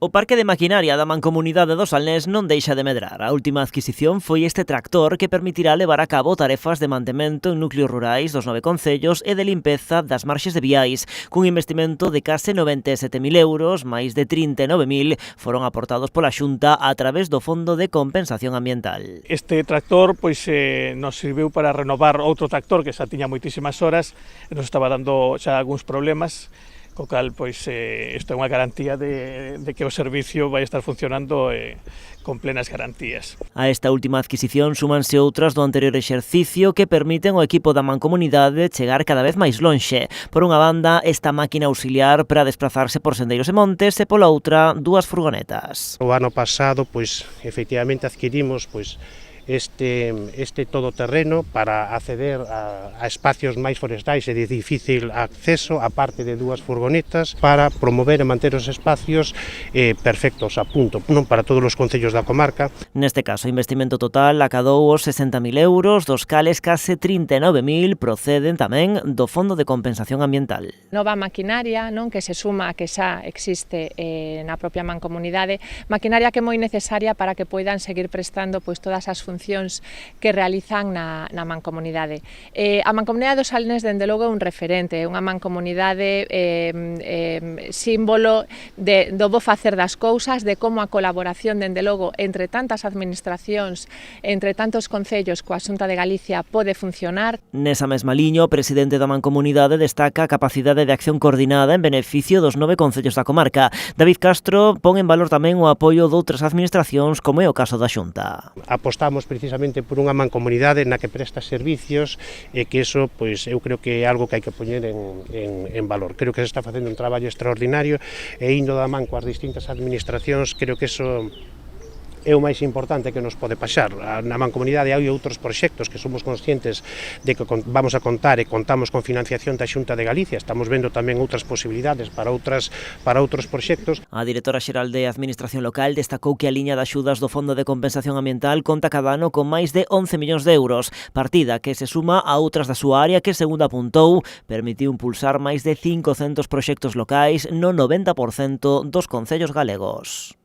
O parque de maquinaria da Mancomunidade do Salnés non deixa de medrar. A última adquisición foi este tractor que permitirá levar a cabo tarefas de mantemento en núcleos rurais dos 9 concellos e de limpeza das marxes de viais, cun investimento de case 97.000 euros, máis de 39.000 foron aportados pola Xunta a través do Fondo de Compensación Ambiental. Este tractor nos serviu para renovar outro tractor que xa tiña moitísimas horas e nos estaba dando xa algúns problemas, co cal isto é unha garantía de que o servicio vai estar funcionando con plenas garantías. A esta última adquisición súmanse outras do anterior exercicio que permiten ao equipo da Mancomunidade chegar cada vez máis lonxe. Por unha banda, esta máquina auxiliar para desplazarse por sendeiros e montes e pola outra, dúas furgonetas. O ano pasado, efectivamente adquirimos este todoterreno para acceder a espacios máis forestais e de difícil acceso, a parte de dúas furgonetas, para promover e manter os espacios perfectos a punto, non para todos os concellos da comarca. Neste caso, o investimento total acadou os 60.000 euros, dos cales case 39.000 proceden tamén do Fondo de Compensación Ambiental. Nova maquinaria, non, que se suma a que xa existe na propia Mancomunidade, maquinaria que é moi necesaria para que poidan seguir prestando todas as funcións que realizan na Mancomunidade. A Mancomunidade do Salnés, dende logo, é un referente, é unha mancomunidade símbolo do bo facer das cousas, de como a colaboración, dende logo, entre tantas administracións, entre tantos concellos coa Xunta de Galicia pode funcionar. Nesa mesma liña, o presidente da Mancomunidade destaca a capacidade de acción coordinada en beneficio dos 9 concellos da comarca. David Castro pon en valor tamén o apoio doutras administracións, como é o caso da Xunta. Apostamos precisamente por unha mancomunidade na que presta servicios e que iso, eu creo que é algo que hai que poñer en valor. Creo que se está facendo un traballo extraordinario e indo da man coas distintas administracións, creo que iso é o máis importante que nos pode pasar. Na Mancomunidade hai outros proxectos que somos conscientes de que vamos a contar e contamos con financiación da Xunta de Galicia. Estamos vendo tamén outras posibilidades para outros proxectos. A directora xeral de Administración Local destacou que a liña de axudas do Fondo de Compensación Ambiental conta cada ano con máis de 11 millóns de euros, partida que se suma a outras da súa área que, segundo apuntou, permitiu impulsar máis de 500 proxectos locais no 90% dos concellos galegos.